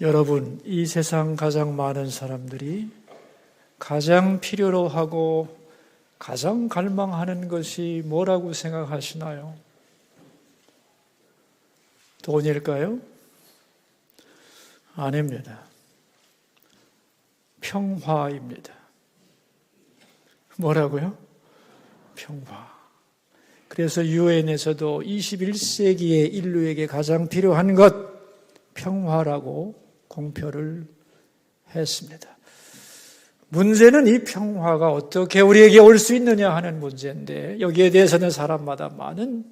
여러분, 이 세상 가장 많은 사람들이 가장 필요로 하고 가장 갈망하는 것이 뭐라고 생각하시나요? 돈일까요? 아닙니다. 평화입니다. 뭐라고요? 평화. 그래서 유엔에서도 21세기의 인류에게 가장 필요한 것, 평화라고 공표를 했습니다. 문제는 이 평화가 어떻게 우리에게 올 수 있느냐 하는 문제인데, 여기에 대해서는 사람마다 많은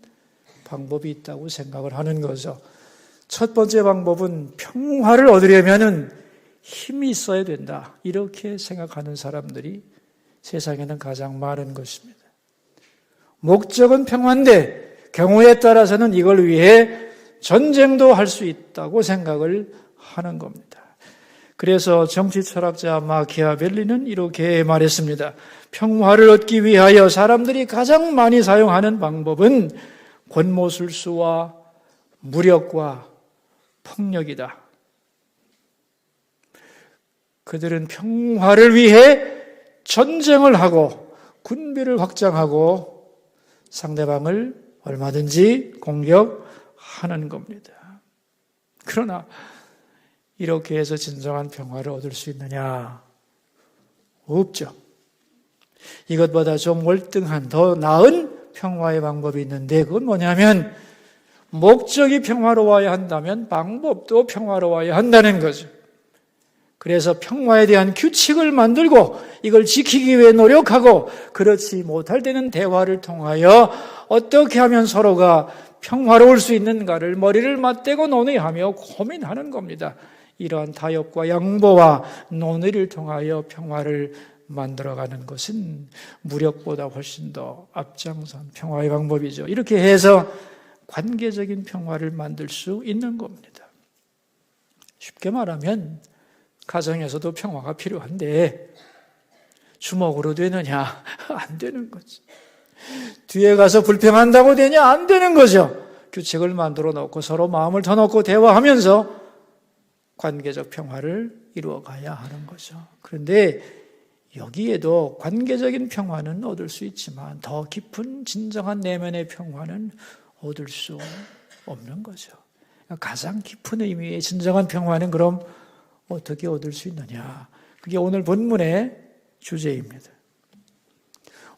방법이 있다고 생각을 하는 거죠. 첫 번째 방법은 평화를 얻으려면 힘이 있어야 된다, 이렇게 생각하는 사람들이 세상에는 가장 많은 것입니다. 목적은 평화인데 경우에 따라서는 이걸 위해 전쟁도 할 수 있다고 생각을 하는 겁니다. 그래서 정치 철학자 마키아벨리는 이렇게 말했습니다. 평화를 얻기 위하여 사람들이 가장 많이 사용하는 방법은 권모술수와 무력과 폭력이다. 그들은 평화를 위해 전쟁을 하고 군비를 확장하고 상대방을 얼마든지 공격하는 겁니다. 그러나 이렇게 해서 진정한 평화를 얻을 수 있느냐? 없죠. 이것보다 좀 월등한 더 나은 평화의 방법이 있는데, 그건 뭐냐면 목적이 평화로워야 한다면 방법도 평화로워야 한다는 거죠. 그래서 평화에 대한 규칙을 만들고 이걸 지키기 위해 노력하고, 그렇지 못할 때는 대화를 통하여 어떻게 하면 서로가 평화로울 수 있는가를 머리를 맞대고 논의하며 고민하는 겁니다. 이러한 타협과 양보와 논의를 통하여 평화를 만들어가는 것은 무력보다 훨씬 더 앞장선 평화의 방법이죠. 이렇게 해서 관계적인 평화를 만들 수 있는 겁니다. 쉽게 말하면 가정에서도 평화가 필요한데 주먹으로 되느냐? 안 되는 거죠. 뒤에 가서 불평한다고 되냐? 안 되는 거죠. 규칙을 만들어 놓고 서로 마음을 터놓고 대화하면서 관계적 평화를 이루어가야 하는 거죠. 그런데 여기에도 관계적인 평화는 얻을 수 있지만 더 깊은 진정한 내면의 평화는 얻을 수 없는 거죠. 가장 깊은 의미의 진정한 평화는 그럼 어떻게 얻을 수 있느냐? 그게 오늘 본문의 주제입니다.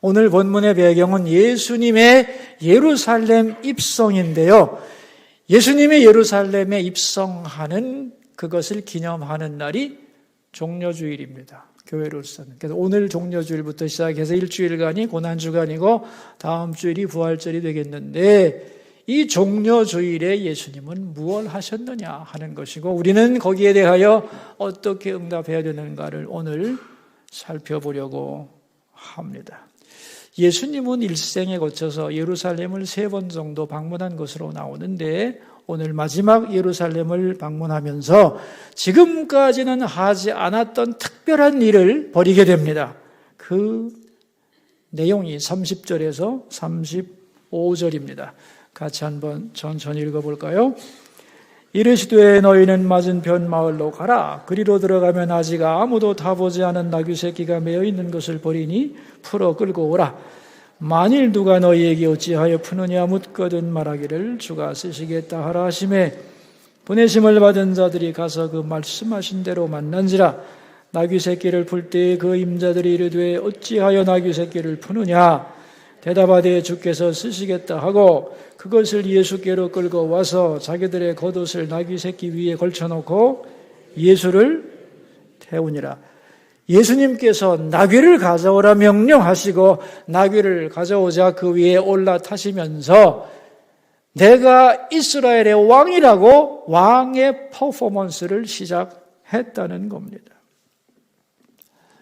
오늘 본문의 배경은 예수님의 예루살렘 입성인데요. 예수님의 예루살렘에 입성하는 그것을 기념하는 날이 종려주일입니다. 교회로서는. 그래서 오늘 종려주일부터 시작해서 일주일간이 고난주간이고 다음 주일이 부활절이 되겠는데, 이 종려주일에 예수님은 무엇을 하셨느냐 하는 것이고, 우리는 거기에 대하여 어떻게 응답해야 되는가를 오늘 살펴보려고 합니다. 예수님은 일생에 거쳐서 예루살렘을 3번 정도 방문한 것으로 나오는데, 오늘 마지막 예루살렘을 방문하면서 지금까지는 하지 않았던 특별한 일을 벌이게 됩니다. 그 내용이 30절에서 35절입니다. 같이 한번 천천히 읽어볼까요? 이르시되 너희는 맞은편 마을로 가라. 그리로 들어가면 아직 아무도 타보지 않은 나귀 새끼가 매어 있는 것을 보리니 풀어 끌고 오라. 만일 누가 너희에게 어찌하여 푸느냐 묻거든 말하기를 주가 쓰시겠다 하라 하시매, 보내심을 받은 자들이 가서 그 말씀하신 대로 만난지라. 나귀 새끼를 풀 때 그 임자들이 이르되 어찌하여 나귀 새끼를 푸느냐? 대답하되 주께서 쓰시겠다 하고 그것을 예수께로 끌고 와서 자기들의 겉옷을 나귀 새끼 위에 걸쳐놓고 예수를 태우니라. 예수님께서 나귀를 가져오라 명령하시고 나귀를 가져오자 그 위에 올라타시면서 내가 이스라엘의 왕이라고 왕의 퍼포먼스를 시작했다는 겁니다.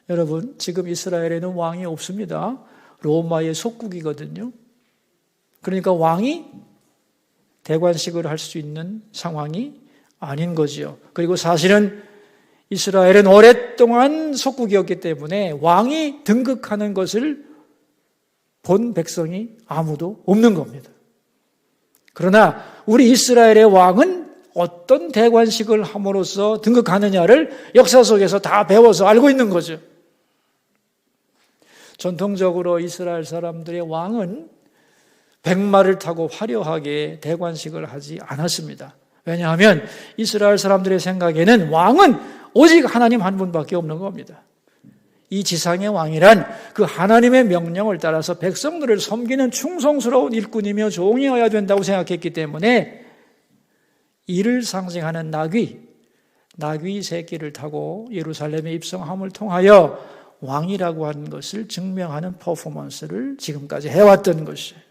여러분, 지금 이스라엘에는 왕이 없습니다. 로마의 속국이거든요. 그러니까 왕이 대관식을 할 수 있는 상황이 아닌 거지요. 그리고 사실은 이스라엘은 오랫동안 속국이었기 때문에 왕이 등극하는 것을 본 백성이 아무도 없는 겁니다. 그러나 우리 이스라엘의 왕은 어떤 대관식을 함으로써 등극하느냐를 역사 속에서 다 배워서 알고 있는 거죠. 전통적으로 이스라엘 사람들의 왕은 백마를 타고 화려하게 대관식을 하지 않았습니다. 왜냐하면 이스라엘 사람들의 생각에는 왕은 오직 하나님 한 분밖에 없는 겁니다. 이 지상의 왕이란 그 하나님의 명령을 따라서 백성들을 섬기는 충성스러운 일꾼이며 종이어야 된다고 생각했기 때문에 이를 상징하는 나귀 새끼를 타고 예루살렘에 입성함을 통하여 왕이라고 하는 것을 증명하는 퍼포먼스를 지금까지 해왔던 것이에요.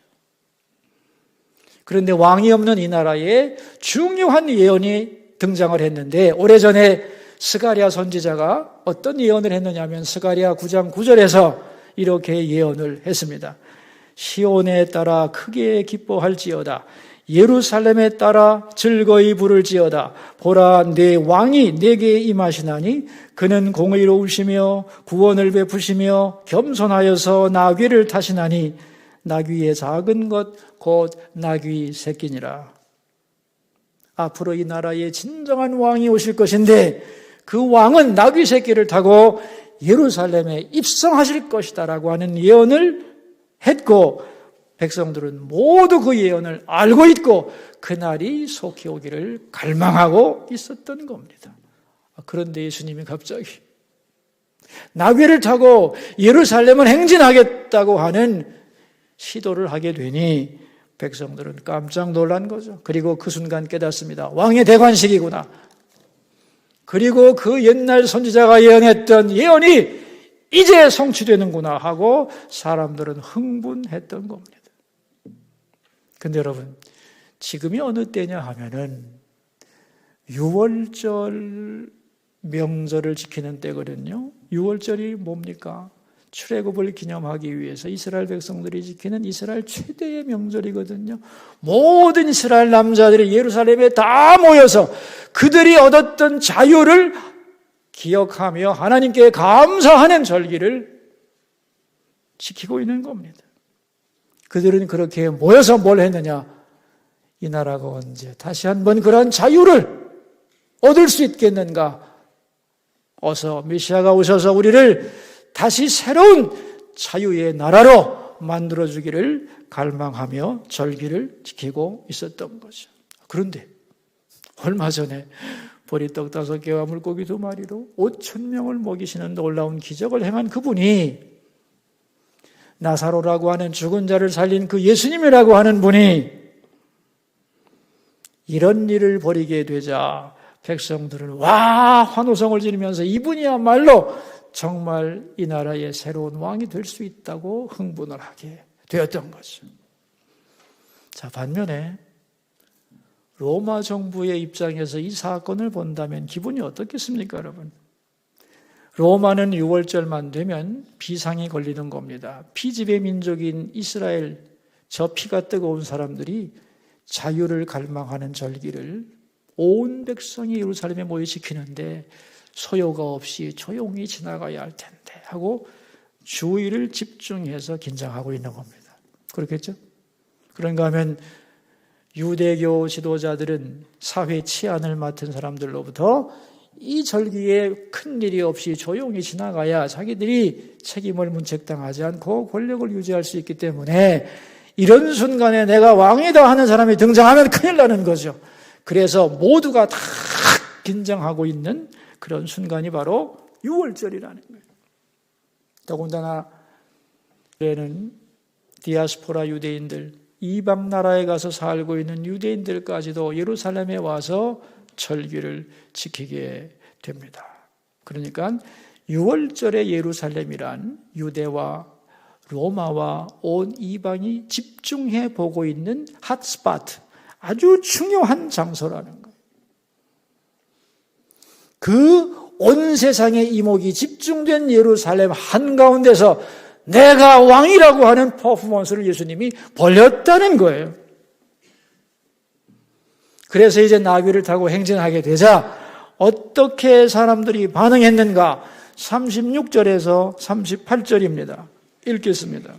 그런데 왕이 없는 이 나라에 중요한 예언이 등장을 했는데, 오래전에 스가랴 선지자가 어떤 예언을 했느냐 하면 스가랴 9장 9절에서 이렇게 예언을 했습니다. 시온에 따라 크게 기뻐할지어다. 예루살렘에 따라 즐거이 부를지어다. 보라, 내 왕이 내게 임하시나니 그는 공의로우시며 구원을 베푸시며 겸손하여서 나귀를 타시나니 나귀의 작은 것 곧 나귀 새끼니라. 앞으로 이 나라에 진정한 왕이 오실 것인데 그 왕은 나귀 새끼를 타고 예루살렘에 입성하실 것이다라고 하는 예언을 했고, 백성들은 모두 그 예언을 알고 있고 그날이 속히 오기를 갈망하고 있었던 겁니다. 그런데 예수님이 갑자기 나귀를 타고 예루살렘을 행진하겠다고 하는 시도를 하게 되니 백성들은 깜짝 놀란 거죠. 그리고 그 순간 깨닫습니다. 왕의 대관식이구나. 그리고 그 옛날 선지자가 예언했던 예언이 이제 성취되는구나 하고 사람들은 흥분했던 겁니다. 근데 여러분, 지금이 어느 때냐 하면은 6월절 명절을 지키는 때거든요. 6월절이 뭡니까? 출애굽을 기념하기 위해서 이스라엘 백성들이 지키는 이스라엘 최대의 명절이거든요. 모든 이스라엘 남자들이 예루살렘에 다 모여서 그들이 얻었던 자유를 기억하며 하나님께 감사하는 절기를 지키고 있는 겁니다. 그들은 그렇게 모여서 뭘 했느냐? 이 나라가 언제 다시 한번 그러한 자유를 얻을 수 있겠는가? 어서 메시아가 오셔서 우리를 다시 새로운 자유의 나라로 만들어주기를 갈망하며 절기를 지키고 있었던 거죠. 그런데 얼마 전에 보리떡 5개와 물고기 2마리로 5,000명을 먹이시는 놀라운 기적을 행한 그분이, 나사로라고 하는 죽은 자를 살린 그 예수님이라고 하는 분이 이런 일을 벌이게 되자 백성들은 와 환호성을 지르면서 이분이야말로 정말 이 나라의 새로운 왕이 될 수 있다고 흥분을 하게 되었던 거죠. 자, 반면에 로마 정부의 입장에서 이 사건을 본다면 기분이 어떻겠습니까, 여러분? 로마는 6월절만 되면 비상이 걸리는 겁니다. 피지배 민족인 이스라엘, 저 피가 뜨거운 사람들이 자유를 갈망하는 절기를 온 백성이 예루살렘에 모여 지키는데 소요가 없이 조용히 지나가야 할 텐데 하고 주의를 집중해서 긴장하고 있는 겁니다. 그렇겠죠? 그런가 하면 유대교 지도자들은 사회 치안을 맡은 사람들로부터 이 절기에 큰일이 없이 조용히 지나가야 자기들이 책임을 문책당하지 않고 권력을 유지할 수 있기 때문에 이런 순간에 내가 왕이다 하는 사람이 등장하면 큰일 나는 거죠. 그래서 모두가 다 긴장하고 있는 그런 순간이 바로 6월절이라는 거예요. 더군다나 그에는 디아스포라 유대인들, 이방 나라에 가서 살고 있는 유대인들까지도 예루살렘에 와서 절기를 지키게 됩니다. 그러니까 6월절의 예루살렘이란 유대와 로마와 온 이방이 집중해 보고 있는 핫스팟, 아주 중요한 장소라는 거예요. 그 온 세상의 이목이 집중된 예루살렘 한가운데서 내가 왕이라고 하는 퍼포먼스를 예수님이 벌였다는 거예요. 그래서 이제 나귀를 타고 행진하게 되자 어떻게 사람들이 반응했는가? 36절에서 38절입니다. 읽겠습니다.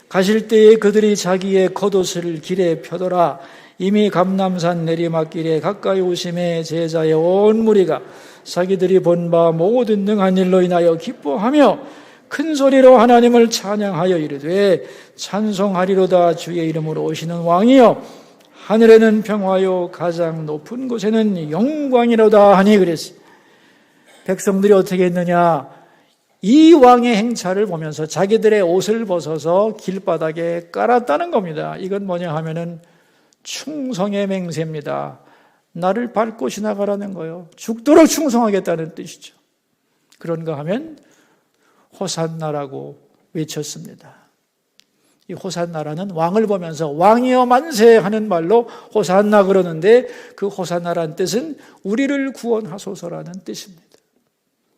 가실 때에 그들이 자기의 겉옷을 길에 펴더라. 이미 감람산 내리막길에 가까이 오심에 제자의 온 무리가 자기들이 본 바 모든 등한 일로 인하여 기뻐하며 큰 소리로 하나님을 찬양하여 이르되 찬송하리로다. 주의 이름으로 오시는 왕이여 하늘에는 평화요 가장 높은 곳에는 영광이로다 하니 그랬어요. 백성들이 어떻게 했느냐? 이 왕의 행차를 보면서 자기들의 옷을 벗어서 길바닥에 깔았다는 겁니다. 이건 뭐냐 하면은 충성의 맹세입니다. 나를 밟고 지나가라는 거예요. 죽도록 충성하겠다는 뜻이죠. 그런가 하면 호산나라고 외쳤습니다. 이 호산나라는 왕을 보면서 왕이여 만세 하는 말로 호산나 그러는데 그 호산나라는 뜻은 우리를 구원하소서라는 뜻입니다.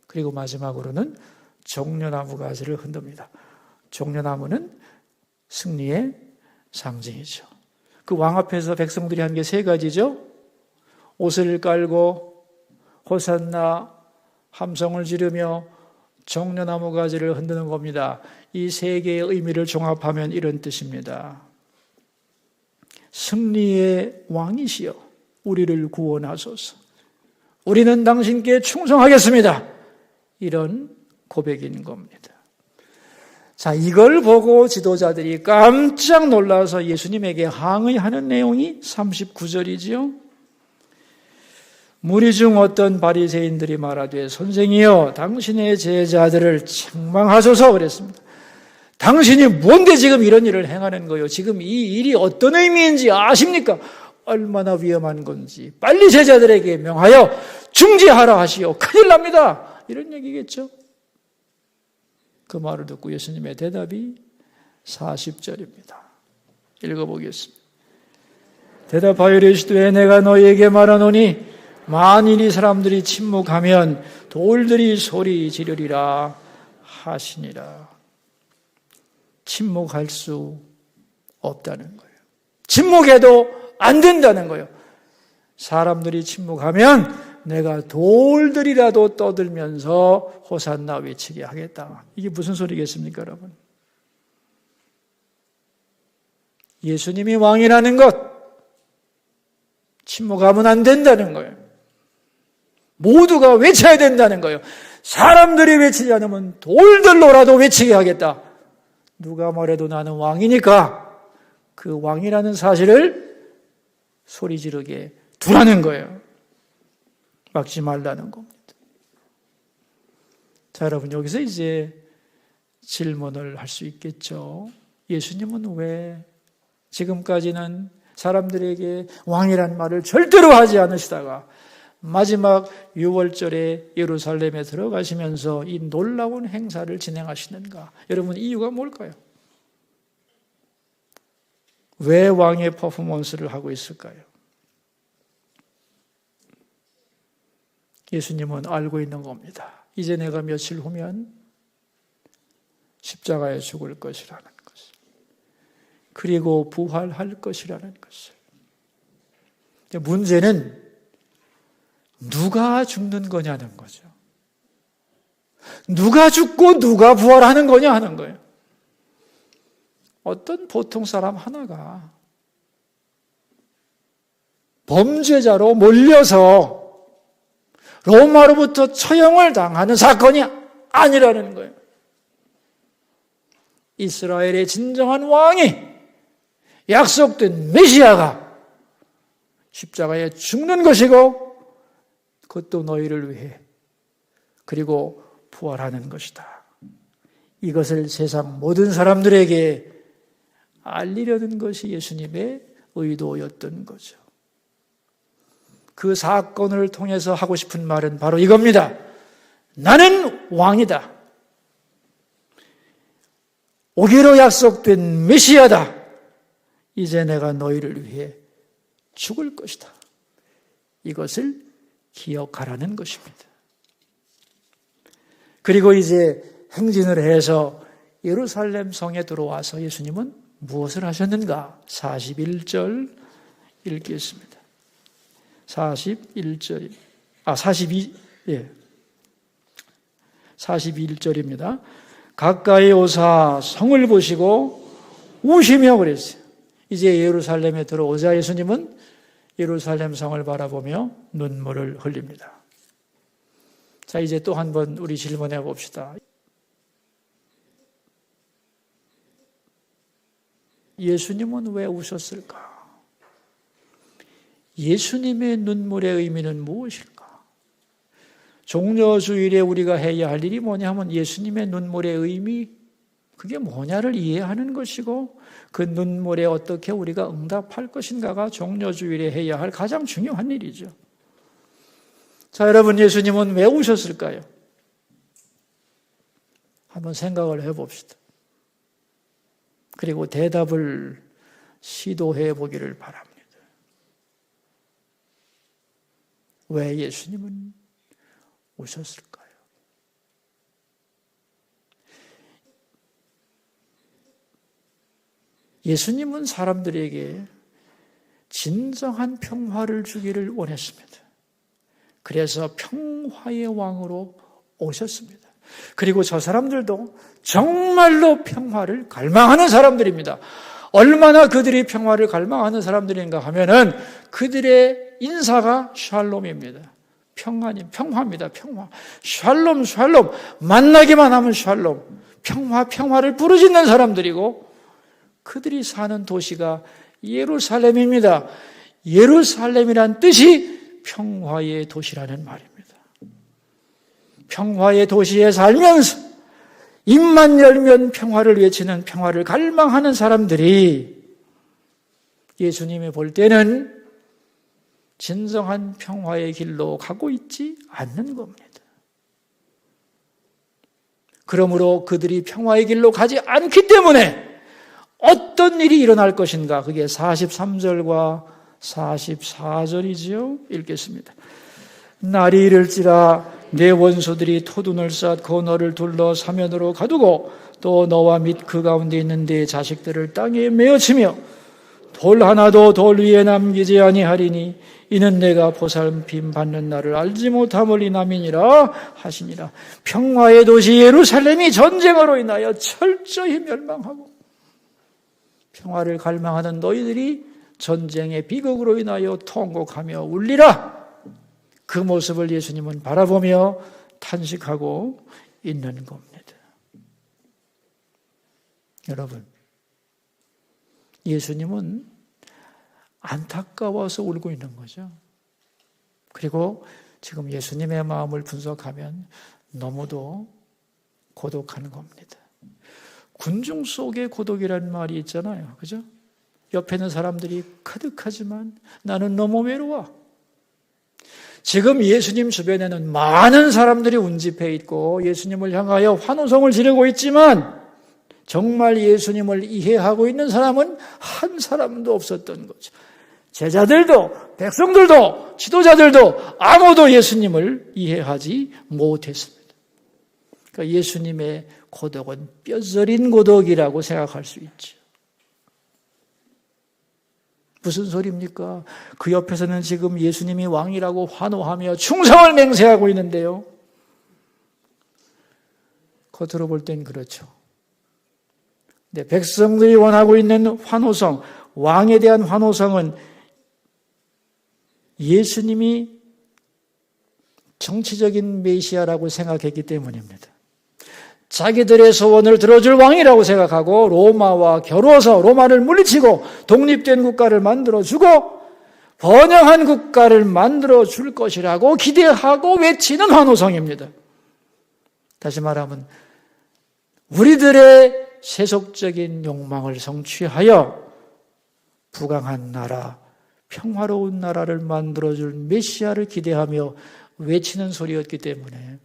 그리고 마지막으로는 종려나무 가지를 흔듭니다. 종려나무는 승리의 상징이죠. 그 왕 앞에서 백성들이 한 게 세 가지죠. 옷을 깔고 호산나 함성을 지르며 종려나무 가지를 흔드는 겁니다. 이 세 개의 의미를 종합하면 이런 뜻입니다. 승리의 왕이시여 우리를 구원하소서. 우리는 당신께 충성하겠습니다. 이런 고백인 겁니다. 자, 이걸 보고 지도자들이 깜짝 놀라서 예수님에게 항의하는 내용이 39절이지요. 무리 중 어떤 바리새인들이 말하되 선생이여 당신의 제자들을 책망하소서 그랬습니다. 당신이 뭔데 지금 이런 일을 행하는 거예요? 지금 이 일이 어떤 의미인지 아십니까? 얼마나 위험한 건지 빨리 제자들에게 명하여 중지하라 하시오. 큰일 납니다. 이런 얘기겠죠. 그 말을 듣고 예수님의 대답이 40절입니다. 읽어보겠습니다. 대답하여 이르시되 내가 너희에게 말하노니 만일 이 사람들이 침묵하면 돌들이 소리 지르리라 하시니라. 침묵할 수 없다는 거예요. 침묵해도 안 된다는 거예요. 사람들이 침묵하면 내가 돌들이라도 떠들면서 호산나 외치게 하겠다. 이게 무슨 소리겠습니까, 여러분? 예수님이 왕이라는 것, 침묵하면 안 된다는 거예요. 모두가 외쳐야 된다는 거예요. 사람들이 외치지 않으면 돌들로라도 외치게 하겠다. 누가 말해도 나는 왕이니까 그 왕이라는 사실을 소리 지르게 두라는 거예요. 막지 말라는 겁니다. 자, 여러분, 여기서 이제 질문을 할 수 있겠죠. 예수님은 왜 지금까지는 사람들에게 왕이란 말을 절대로 하지 않으시다가 마지막 6월절에 예루살렘에 들어가시면서 이 놀라운 행사를 진행하시는가? 여러분, 이유가 뭘까요? 왜 왕의 퍼포먼스를 하고 있을까요? 예수님은 알고 있는 겁니다. 이제 내가 며칠 후면 십자가에 죽을 것이라는 것을, 그리고 부활할 것이라는 것을. 문제는 누가 죽는 거냐는 거죠. 누가 죽고 누가 부활하는 거냐 하는 거예요. 어떤 보통 사람 하나가 범죄자로 몰려서 로마로부터 처형을 당하는 사건이 아니라는 거예요. 이스라엘의 진정한 왕이, 약속된 메시아가 십자가에 죽는 것이고 그것도 너희를 위해, 그리고 부활하는 것이다. 이것을 세상 모든 사람들에게 알리려는 것이 예수님의 의도였던 거죠. 그 사건을 통해서 하고 싶은 말은 바로 이겁니다. 나는 왕이다. 오기로 약속된 메시아다. 이제 내가 너희를 위해 죽을 것이다. 이것을 기억하라는 것입니다. 그리고 이제 행진을 해서 예루살렘 성에 들어와서 예수님은 무엇을 하셨는가? 41절 읽겠습니다. 41절입니다. 가까이 오사 성을 보시고 우시며 그랬어요. 이제 예루살렘에 들어오자 예수님은 예루살렘 성을 바라보며 눈물을 흘립니다. 자, 이제 또 한 번 우리 질문해 봅시다. 예수님은 왜 우셨을까? 예수님의 눈물의 의미는 무엇일까? 종려주일에 우리가 해야 할 일이 뭐냐 하면 예수님의 눈물의 의미, 그게 뭐냐를 이해하는 것이고 그 눈물에 어떻게 우리가 응답할 것인가가 종려주일에 해야 할 가장 중요한 일이죠. 자, 여러분, 예수님은 왜 우셨을까요? 한번 생각을 해봅시다. 그리고 대답을 시도해 보기를 바랍니다. 왜 예수님은 우셨을까요? 예수님은 사람들에게 진정한 평화를 주기를 원했습니다. 그래서 평화의 왕으로 오셨습니다. 그리고 저 사람들도 정말로 평화를 갈망하는 사람들입니다. 얼마나 그들이 평화를 갈망하는 사람들인가 하면은 그들의 인사가 샬롬입니다. 평화입니다. 평화. 샬롬, 샬롬. 만나기만 하면 샬롬. 평화를 부르짖는 사람들이고 그들이 사는 도시가 예루살렘입니다. 예루살렘이란 뜻이 평화의 도시라는 말입니다. 평화의 도시에 살면서 입만 열면 평화를 외치는 평화를 갈망하는 사람들이 예수님이 볼 때는 진정한 평화의 길로 가고 있지 않는 겁니다. 그러므로 그들이 평화의 길로 가지 않기 때문에 어떤 일이 일어날 것인가? 그게 43절과 44절이지요. 읽겠습니다. 날이 이를지라 내 원수들이 토둔을 쌓고 너를 둘러 사면으로 가두고 또 너와 및 그 가운데 있는 네 자식들을 땅에 메어치며 돌 하나도 돌 위에 남기지 아니하리니 이는 내가 보살핌 받는 날을 알지 못함을 인함이니라 하시니라. 평화의 도시 예루살렘이 전쟁으로 인하여 철저히 멸망하고 평화를 갈망하는 너희들이 전쟁의 비극으로 인하여 통곡하며 울리라. 그 모습을 예수님은 바라보며 탄식하고 있는 겁니다. 여러분, 예수님은 안타까워서 울고 있는 거죠. 그리고 지금 예수님의 마음을 분석하면 너무도 고독한 겁니다. 군중 속의 고독이라는 말이 있잖아요. 그죠? 옆에 있는 사람들이 가득하지만 나는 너무 외로워. 지금 예수님 주변에는 많은 사람들이 운집해 있고 예수님을 향하여 환호성을 지르고 있지만 정말 예수님을 이해하고 있는 사람은 한 사람도 없었던 거죠. 제자들도, 백성들도, 지도자들도 아무도 예수님을 이해하지 못했습니다. 그러니까 예수님의 고독은 뼈저린 고독이라고 생각할 수 있죠. 무슨 소리입니까? 그 옆에서는 지금 예수님이 왕이라고 환호하며 충성을 맹세하고 있는데요. 겉으로 볼 땐 그렇죠. 근데 백성들이 원하고 있는 환호성, 왕에 대한 환호성은 예수님이 정치적인 메시아라고 생각했기 때문입니다. 자기들의 소원을 들어줄 왕이라고 생각하고 로마와 겨루어서 로마를 물리치고 독립된 국가를 만들어주고 번영한 국가를 만들어줄 것이라고 기대하고 외치는 환호성입니다. 다시 말하면 우리들의 세속적인 욕망을 성취하여 부강한 나라, 평화로운 나라를 만들어줄 메시아를 기대하며 외치는 소리였기 때문에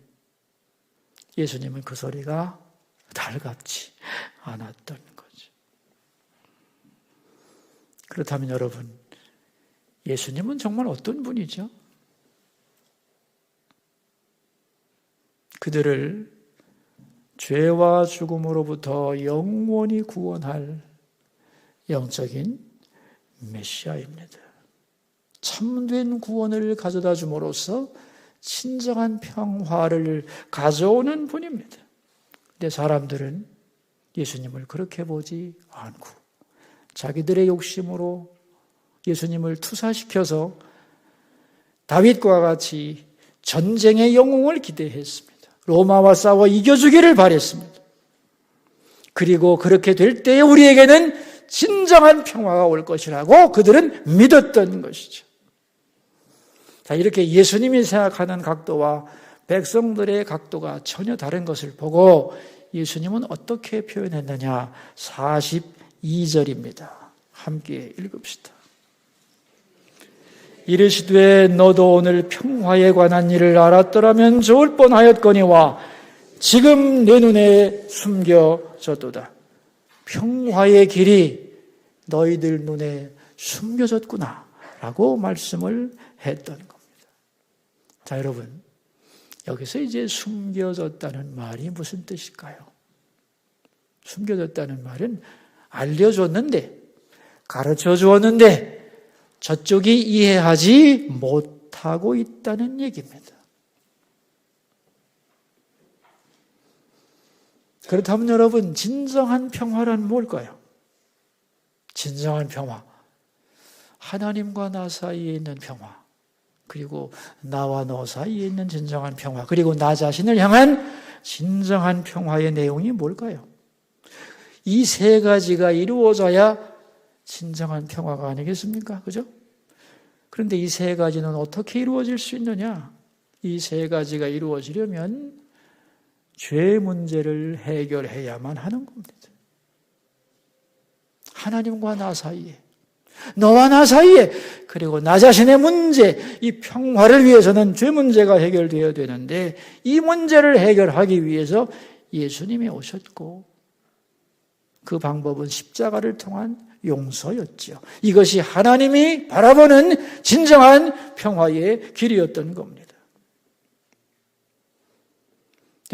예수님은 그 소리가 달갑지 않았던 거죠. 그렇다면 여러분, 예수님은 정말 어떤 분이죠? 그들을 죄와 죽음으로부터 영원히 구원할 영적인 메시아입니다. 참된 구원을 가져다 줌으로써 진정한 평화를 가져오는 분입니다. 근데 사람들은 예수님을 그렇게 보지 않고 자기들의 욕심으로 예수님을 투사시켜서 다윗과 같이 전쟁의 영웅을 기대했습니다. 로마와 싸워 이겨주기를 바랬습니다. 그리고 그렇게 될 때에 우리에게는 진정한 평화가 올 것이라고 그들은 믿었던 것이죠. 자, 이렇게 예수님이 생각하는 각도와 백성들의 각도가 전혀 다른 것을 보고 예수님은 어떻게 표현했느냐? 42절입니다. 함께 읽읍시다. 이르시되 너도 오늘 평화에 관한 일을 알았더라면 좋을 뻔하였거니와 지금 내 눈에 숨겨졌도다. 평화의 길이 너희들 눈에 숨겨졌구나 라고 말씀을 했던 겁니다. 자, 여러분, 여기서 이제 숨겨졌다는 말이 무슨 뜻일까요? 숨겨졌다는 말은 알려줬는데, 가르쳐 주었는데 저쪽이 이해하지 못하고 있다는 얘기입니다. 그렇다면 여러분, 진정한 평화란 뭘까요? 진정한 평화. 하나님과 나 사이에 있는 평화. 그리고 나와 너 사이에 있는 진정한 평화. 그리고 나 자신을 향한 진정한 평화의 내용이 뭘까요? 이 세 가지가 이루어져야 진정한 평화가 아니겠습니까? 그죠? 그런데 이 세 가지는 어떻게 이루어질 수 있느냐? 이 세 가지가 이루어지려면 죄 문제를 해결해야만 하는 겁니다. 하나님과 나 사이에, 너와 나 사이에, 그리고 나 자신의 문제, 이 평화를 위해서는 죄 문제가 해결되어야 되는데 이 문제를 해결하기 위해서 예수님이 오셨고 그 방법은 십자가를 통한 용서였죠. 이것이 하나님이 바라보는 진정한 평화의 길이었던 겁니다.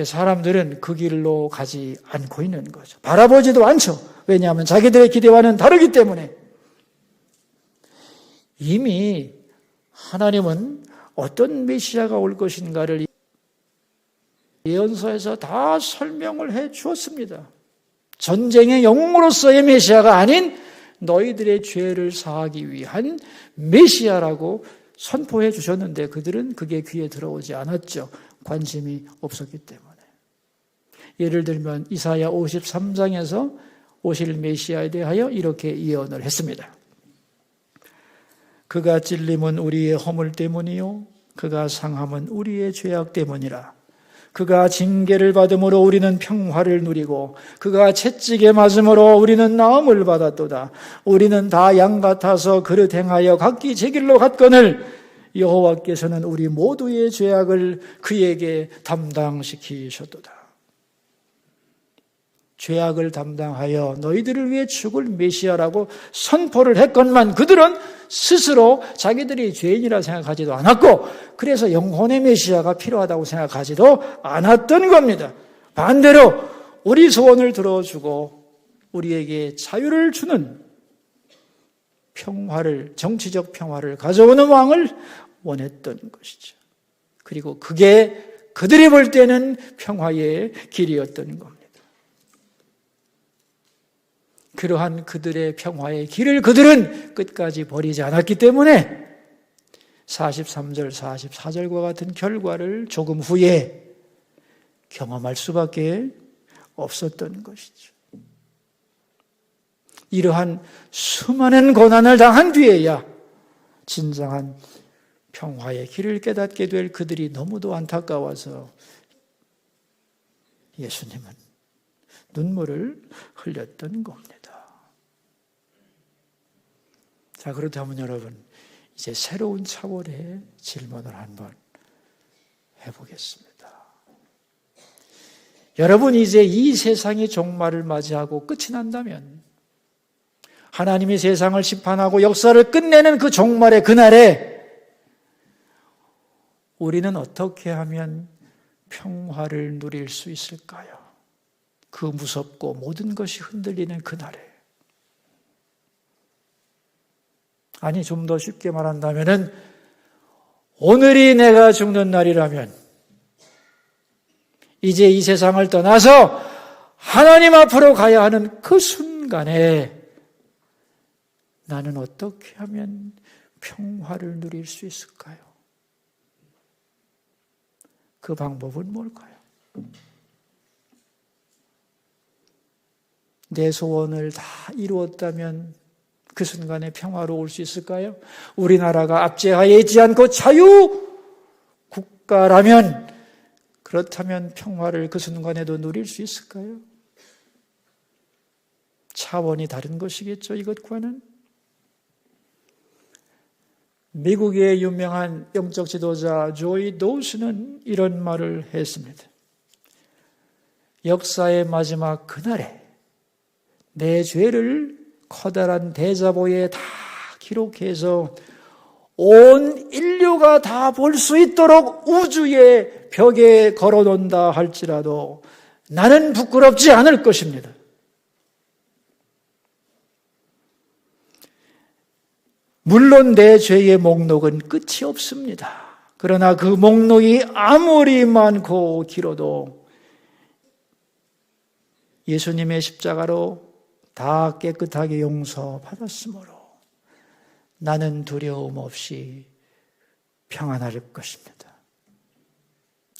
사람들은 그 길로 가지 않고 있는 거죠. 바라보지도 않죠. 왜냐하면 자기들의 기대와는 다르기 때문에. 이미 하나님은 어떤 메시아가 올 것인가를 예언서에서 다 설명을 해 주었습니다. 전쟁의 영웅으로서의 메시아가 아닌 너희들의 죄를 사하기 위한 메시아라고 선포해 주셨는데 그들은 그게 귀에 들어오지 않았죠. 관심이 없었기 때문에. 예를 들면 이사야 53장에서 오실 메시아에 대하여 이렇게 예언을 했습니다. 그가 찔림은 우리의 허물 때문이요 그가 상함은 우리의 죄악 때문이라. 그가 징계를 받음으로 우리는 평화를 누리고 그가 채찍에 맞음으로 우리는 나음을 받았도다. 우리는 다 양 같아서 그릇 행하여 각기 제 길로 갔거늘 여호와께서는 우리 모두의 죄악을 그에게 담당시키셨도다. 죄악을 담당하여 너희들을 위해 죽을 메시아라고 선포를 했건만 그들은 스스로 자기들이 죄인이라 생각하지도 않았고 그래서 영혼의 메시아가 필요하다고 생각하지도 않았던 겁니다. 반대로 우리 소원을 들어주고 우리에게 자유를 주는 평화를, 정치적 평화를 가져오는 왕을 원했던 것이죠. 그리고 그게 그들이 볼 때는 평화의 길이었던 겁니다. 그러한 그들의 평화의 길을 그들은 끝까지 버리지 않았기 때문에 43절, 44절과 같은 결과를 조금 후에 경험할 수밖에 없었던 것이죠. 이러한 수많은 고난을 당한 뒤에야 진정한 평화의 길을 깨닫게 될 그들이 너무도 안타까워서 예수님은 눈물을 흘렸던 겁니다. 자, 그렇다면 여러분, 이제 새로운 차원의 질문을 한번 해보겠습니다. 여러분, 이제 이 세상의 종말을 맞이하고 끝이 난다면 하나님이 세상을 심판하고 역사를 끝내는 그 종말의 그날에 우리는 어떻게 하면 평화를 누릴 수 있을까요? 그 무섭고 모든 것이 흔들리는 그날에. 아니, 좀 더 쉽게 말한다면은 오늘이 내가 죽는 날이라면 이제 이 세상을 떠나서 하나님 앞으로 가야 하는 그 순간에 나는 어떻게 하면 평화를 누릴 수 있을까요? 그 방법은 뭘까요? 내 소원을 다 이루었다면 그 순간에 평화로울 수 있을까요? 우리나라가 압제하지 않고 자유 국가라면, 그렇다면 평화를 그 순간에도 누릴 수 있을까요? 차원이 다른 것이겠죠, 이것과는. 미국의 유명한 영적 지도자 조이 도우스는 이런 말을 했습니다. 역사의 마지막 그날에 내 죄를 커다란 대자보에 다 기록해서 온 인류가 다 볼 수 있도록 우주의 벽에 걸어놓는다 할지라도 나는 부끄럽지 않을 것입니다. 물론 내 죄의 목록은 끝이 없습니다. 그러나 그 목록이 아무리 많고 길어도 예수님의 십자가로 다 깨끗하게 용서받았으므로 나는 두려움 없이 평안할 것입니다.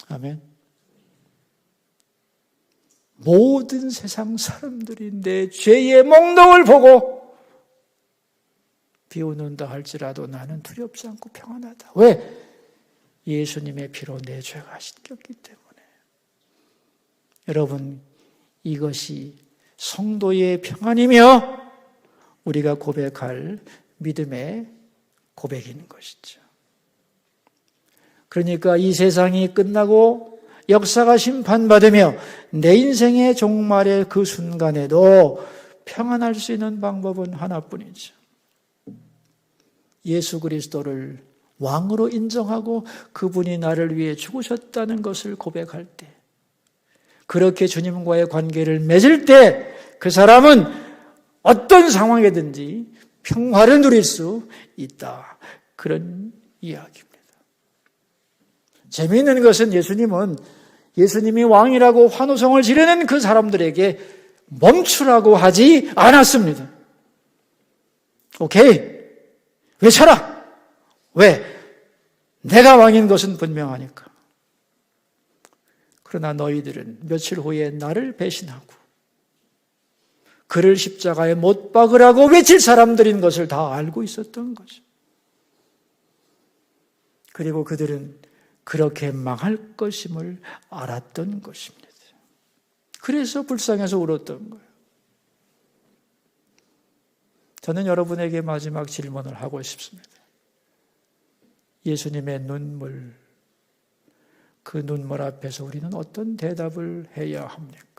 아멘. 모든 세상 사람들이 내 죄의 목록을 보고 비웃는다 할지라도 나는 두렵지 않고 평안하다. 왜? 예수님의 피로 내 죄가 씻겼기 때문에. 여러분, 이것이 성도의 평안이며 우리가 고백할 믿음의 고백인 것이죠. 그러니까 이 세상이 끝나고 역사가 심판받으며 내 인생의 종말의 그 순간에도 평안할 수 있는 방법은 하나뿐이죠. 예수 그리스도를 왕으로 인정하고 그분이 나를 위해 죽으셨다는 것을 고백할 때, 그렇게 주님과의 관계를 맺을 때 그 사람은 어떤 상황이든지 평화를 누릴 수 있다. 그런 이야기입니다. 재미있는 것은 예수님이 왕이라고 환호성을 지르는 그 사람들에게 멈추라고 하지 않았습니다. 오케이. 외쳐라! 왜? 내가 왕인 것은 분명하니까. 그러나 너희들은 며칠 후에 나를 배신하고 그를 십자가에 못 박으라고 외칠 사람들인 것을 다 알고 있었던 거죠. 그리고 그들은 그렇게 망할 것임을 알았던 것입니다. 그래서 불쌍해서 울었던 거예요. 저는 여러분에게 마지막 질문을 하고 싶습니다. 예수님의 눈물, 그 눈물 앞에서 우리는 어떤 대답을 해야 합니까?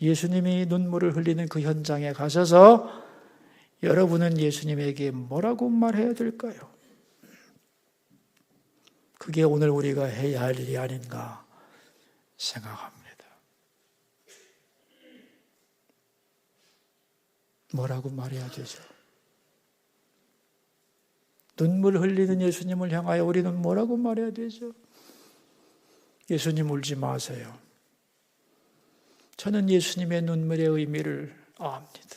예수님이 눈물을 흘리는 그 현장에 가셔서 여러분은 예수님에게 뭐라고 말해야 될까요? 그게 오늘 우리가 해야 할 일이 아닌가 생각합니다. 뭐라고 말해야 되죠? 눈물 흘리는 예수님을 향하여 우리는 뭐라고 말해야 되죠? 예수님 울지 마세요. 저는 예수님의 눈물의 의미를 압니다.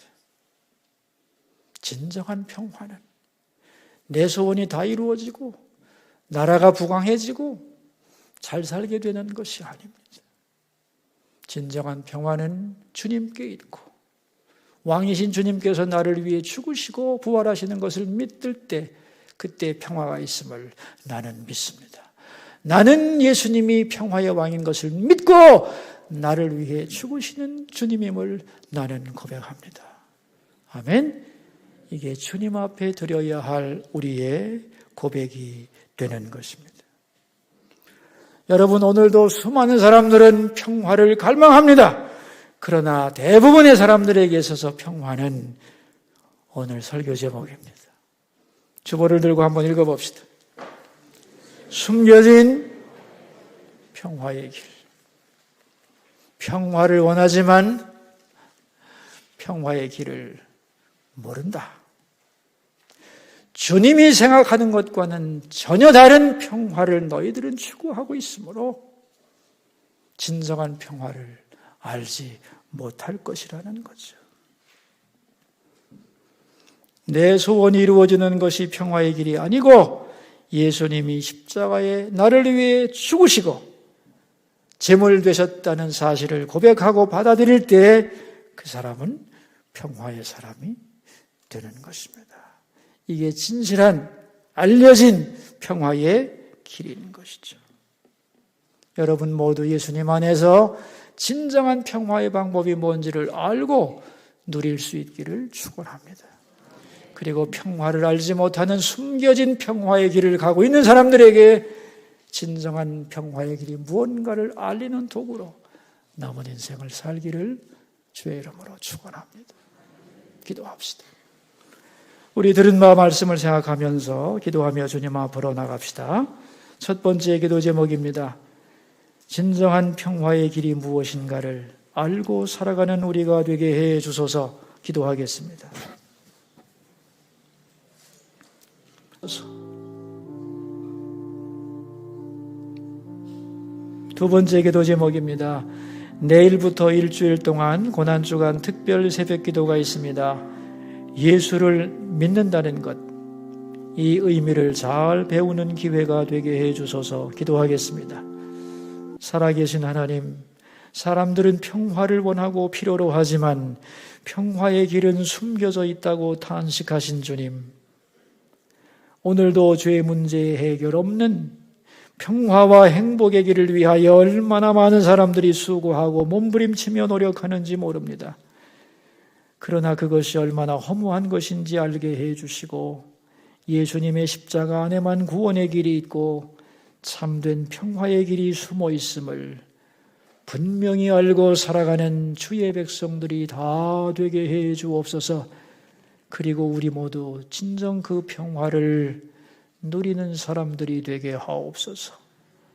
진정한 평화는 내 소원이 다 이루어지고 나라가 부강해지고 잘 살게 되는 것이 아닙니다. 진정한 평화는 주님께 있고 왕이신 주님께서 나를 위해 죽으시고 부활하시는 것을 믿을 때 그때 평화가 있음을 나는 믿습니다. 나는 예수님이 평화의 왕인 것을 믿고 나를 위해 죽으시는 주님임을 나는 고백합니다. 아멘. 이게 주님 앞에 드려야 할 우리의 고백이 되는 것입니다. 여러분, 오늘도 수많은 사람들은 평화를 갈망합니다. 그러나 대부분의 사람들에게 있어서 평화는 오늘 설교 제목입니다. 주보를 들고 한번 읽어봅시다. 숨겨진 평화의 길. 평화를 원하지만 평화의 길을 모른다. 주님이 생각하는 것과는 전혀 다른 평화를 너희들은 추구하고 있으므로 진정한 평화를 알지 못할 것이라는 거죠. 내 소원이 이루어지는 것이 평화의 길이 아니고 예수님이 십자가에 나를 위해 죽으시고 제물 되셨다는 사실을 고백하고 받아들일 때 그 사람은 평화의 사람이 되는 것입니다. 이게 진실한 알려진 평화의 길인 것이죠. 여러분 모두 예수님 안에서 진정한 평화의 방법이 뭔지를 알고 누릴 수 있기를 축원합니다. 그리고 평화를 알지 못하는 숨겨진 평화의 길을 가고 있는 사람들에게 진정한 평화의 길이 무언가를 알리는 도구로 남은 인생을 살기를 주의 이름으로 축원합니다. 기도합시다. 우리 들은 바 말씀을 생각하면서 기도하며 주님 앞으로 나갑시다. 첫 번째 기도 제목입니다. 진정한 평화의 길이 무엇인가를 알고 살아가는 우리가 되게 해 주소서. 기도하겠습니다. 두 번째 기도 제목입니다. 내일부터 일주일 동안 고난주간 특별 새벽 기도가 있습니다. 예수를 믿는다는 것, 이 의미를 잘 배우는 기회가 되게 해 주소서. 기도하겠습니다. 살아계신 하나님, 사람들은 평화를 원하고 필요로 하지만 평화의 길은 숨겨져 있다고 탄식하신 주님, 오늘도 죄 문제 해결 없는 평화와 행복의 길을 위하여 얼마나 많은 사람들이 수고하고 몸부림치며 노력하는지 모릅니다. 그러나 그것이 얼마나 허무한 것인지 알게 해주시고 예수님의 십자가 안에만 구원의 길이 있고 참된 평화의 길이 숨어 있음을 분명히 알고 살아가는 주의 백성들이 다 되게 해 주옵소서. 그리고 우리 모두 진정 그 평화를 누리는 사람들이 되게 하옵소서.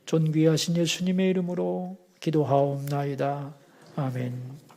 존귀하신 예수님의 이름으로 기도하옵나이다. 아멘.